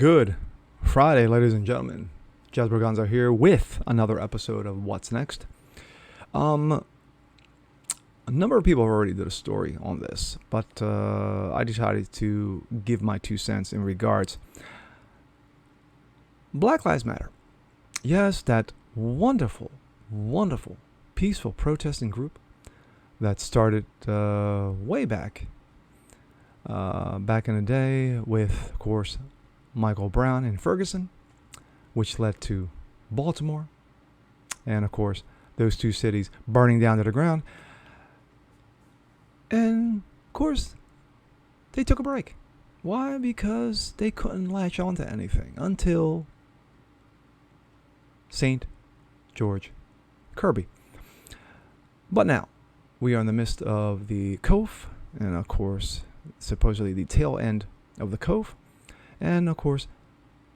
Good Friday, ladies and gentlemen. Jazz Braganza here with another episode of What's Next. A number of people have already did a story on this, but I decided to give my 2 cents in regards. Black Lives Matter. Yes, that wonderful, peaceful protesting group that started way back in the day with, of course, Michael Brown in Ferguson, which led to Baltimore, and of course those 2 cities burning down to the ground. And of course they took a break. Why? Because they couldn't latch on to anything until St. George Kirby. But now we are in the midst of the Cove, and of course supposedly the tail end of the Cove, and of course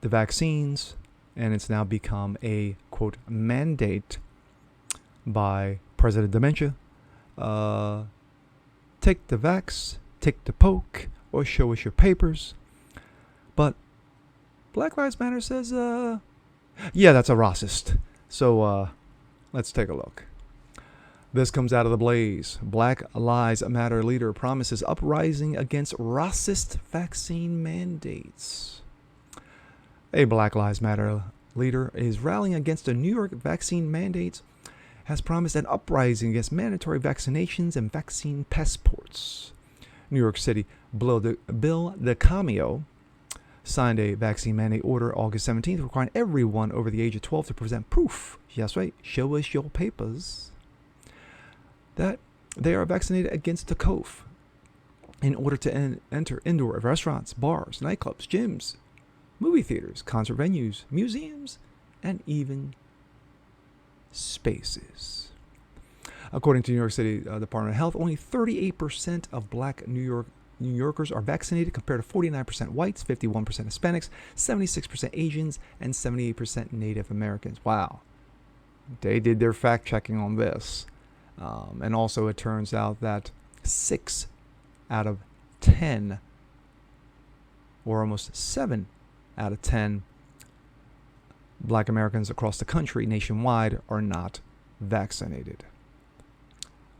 the vaccines, and it's now become a quote mandate by President Dementia. Take the vax, take the poke, or show us your papers. But Black Lives Matter says, yeah, that's a Rahcist. So let's take a look. This comes out of the Blaze. Black Lives Matter leader promises uprising against Rahcist vaccine mandates. A Black Lives Matter leader is rallying against the New York vaccine mandates, has promised an uprising against mandatory vaccinations and vaccine passports. New York City Bill DiCommio signed a vaccine mandate order August 17th requiring everyone over the age of 12 to present proof. Yes, right. Show us your papers that they are vaccinated against the Cove in order to enter indoor restaurants, bars, nightclubs, gyms, movie theaters, concert venues, museums, and even spaces. According to New York City Department of Health, only 38% of black New Yorkers are vaccinated compared to 49% whites, 51% Hispanics, 76% Asians, and 78% Native Americans. Wow. They did their fact checking on this. And also it turns out that 6 out of 10, or almost 7 out of 10 black Americans across the country nationwide are not vaccinated.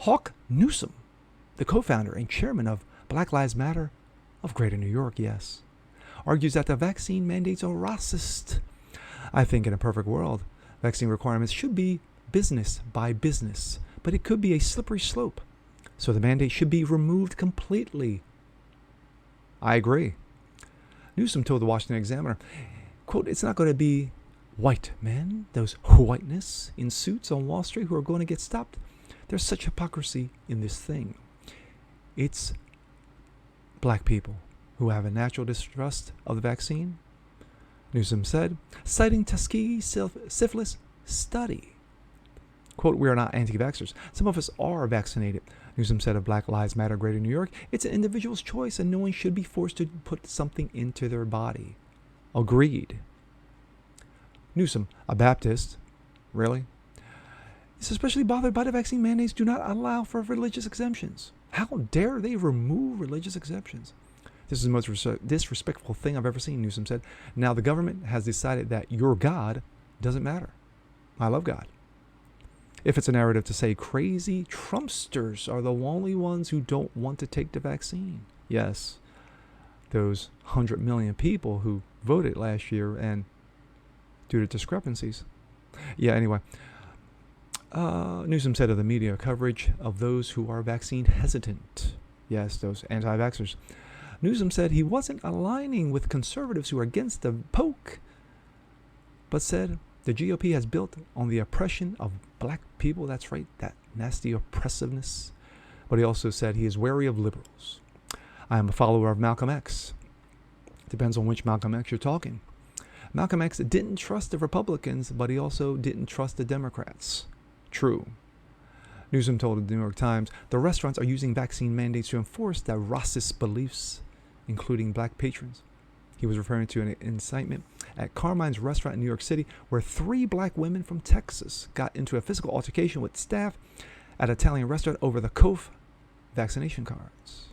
Hawk Newsom, the co-founder and chairman of Black Lives Matter of Greater New York, yes, argues that the vaccine mandates are racist. I think in a perfect world, vaccine requirements should be business by business, but it could be a slippery slope, so the mandate should be removed completely. I agree. Newsom told the Washington Examiner, quote, "It's not going to be white men, those whiteness in suits on Wall Street who are going to get stopped. There's such hypocrisy in this thing. It's black people who have a natural distrust of the vaccine," Newsom said, citing Tuskegee syphilis study. Quote, "We are not anti-vaxxers. Some of us are vaccinated," Newsom said of Black Lives Matter Greater New York. "It's an individual's choice and no one should be forced to put something into their body." Agreed. Newsom, a Baptist, really, is especially bothered by the vaccine mandates do not allow for religious exemptions. How dare they remove religious exemptions? "This is the most disrespectful thing I've ever seen," Newsom said. "Now the government has decided that your God doesn't matter. I love God. If it's a narrative to say crazy Trumpsters are the only ones who don't want to take the vaccine." Yes, those 100 million people who voted last year and due to discrepancies. Yeah, anyway. Newsom said of the media coverage of those who are vaccine hesitant. Yes, those anti-vaxxers. Newsom said he wasn't aligning with conservatives who are against the poke, but said the GOP has built on the oppression of black people. That's right, that nasty oppressiveness. But he also said he is wary of liberals. "I am a follower of Malcolm X." Depends on which Malcolm X you're talking. Malcolm X didn't trust the Republicans, but he also didn't trust the Democrats. True. Newsom told the New York Times, "The restaurants are using vaccine mandates to enforce their racist beliefs, including black patrons." He was referring to an incitement at Carmine's restaurant in New York City, where 3 black women from Texas got into a physical altercation with staff at an Italian restaurant over the Cove vaccination cards.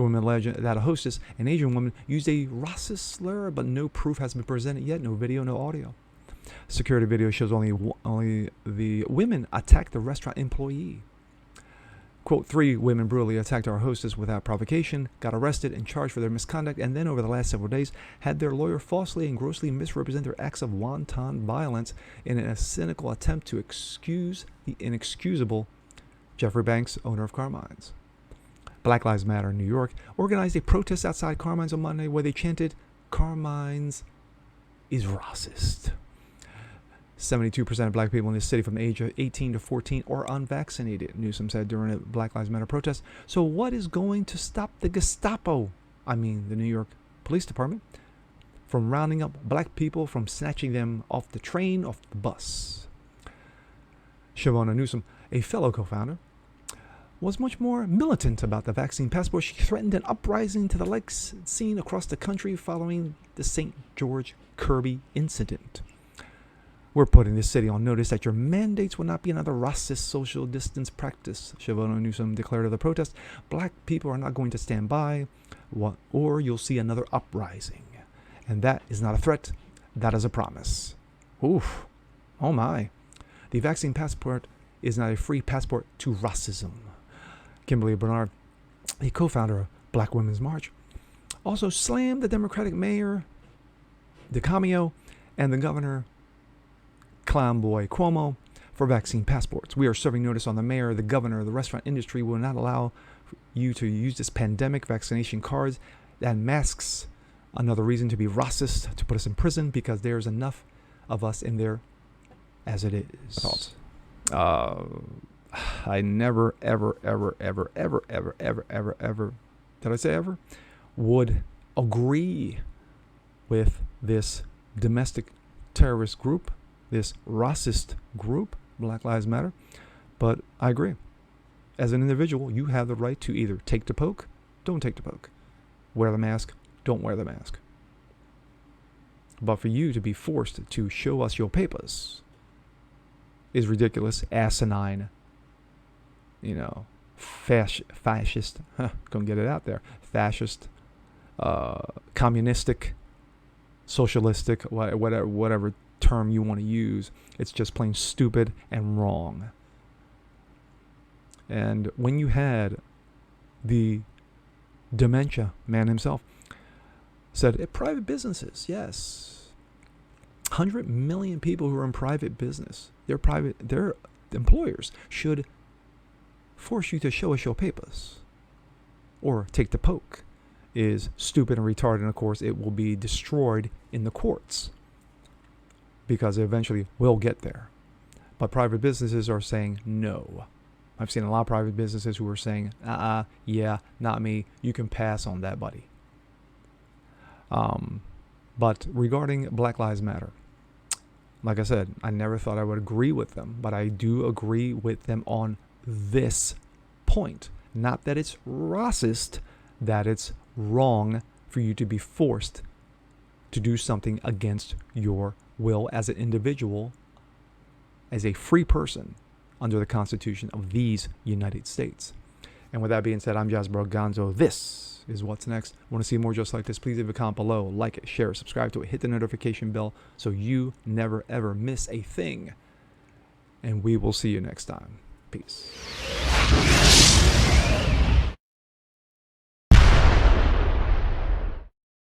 The women alleged that a hostess, an Asian woman, used a racist slur, but no proof has been presented yet. No video, no audio. Security video shows only the women attacked the restaurant employee. Quote, 3 women brutally attacked our hostess without provocation, got arrested and charged for their misconduct, and then over the last several days had their lawyer falsely and grossly misrepresent their acts of wanton violence in a cynical attempt to excuse the inexcusable. Jeffrey Banks, owner of Carmine's. Black Lives Matter in New York organized a protest outside Carmine's on Monday where they chanted, "Carmine's is racist." 72% of black people in this city from the age of 18 to 14 are unvaccinated, Newsom said during a Black Lives Matter protest. So what is going to stop the Gestapo, the New York Police Department, from rounding up black people, from snatching them off the train, off the bus? Shavonna Newsom, a fellow co-founder, was much more militant about the vaccine passport. She threatened an uprising to the likes seen across the country following the St. George Kirby incident. We're putting this city on notice that your mandates will not be another racist social distance practice, Shavonna Newsom declared of the protest. Black people are not going to stand by, or you'll see another uprising. And that is not a threat. That is a promise. Oof. Oh my. The vaccine passport is not a free passport to racism. Kimberly Bernard, a co-founder of Black Women's March, also slammed the Democratic mayor, DiCommio, and the governor, clown boy Cuomo, for vaccine passports. We are serving notice on the mayor, the governor, the restaurant industry will not allow you to use this pandemic vaccination cards and masks. Another reason to be racist, to put us in prison, because there's enough of us in there as it is. I never, ever, ever, ever, ever, ever, ever, ever, ever, did I say ever? Would agree with this domestic terrorist group, this racist group, Black Lives Matter. But I agree. As an individual, you have the right to either take the poke, don't take the poke. Wear the mask, don't wear the mask. But for you to be forced to show us your papers is ridiculous, asinine, fascist, gonna get it out there, fascist, communistic, socialistic, whatever term you want to use. It's just plain stupid and wrong. And when you had the dementia man himself said, private businesses, yes, 100 million people who are in private business, their employers should force you to show us your papers or take the poke, is stupid and retarded. And of course, it will be destroyed in the courts because it eventually will get there. But private businesses are saying no. I've seen a lot of private businesses who are saying, yeah, not me. You can pass on that, buddy. But regarding Black Lives Matter, like I said, I never thought I would agree with them, but I do agree with them on this point. Not that it's racist, that it's wrong for you to be forced to do something against your will as an individual, as a free person under the Constitution of these United States. And with that being said, I'm Jasper Gonzo. This is What's Next. Want to see more just like this? Please leave a comment below, like it, share it, subscribe to it, hit the notification bell so you never ever miss a thing. And we will see you next time. Peace.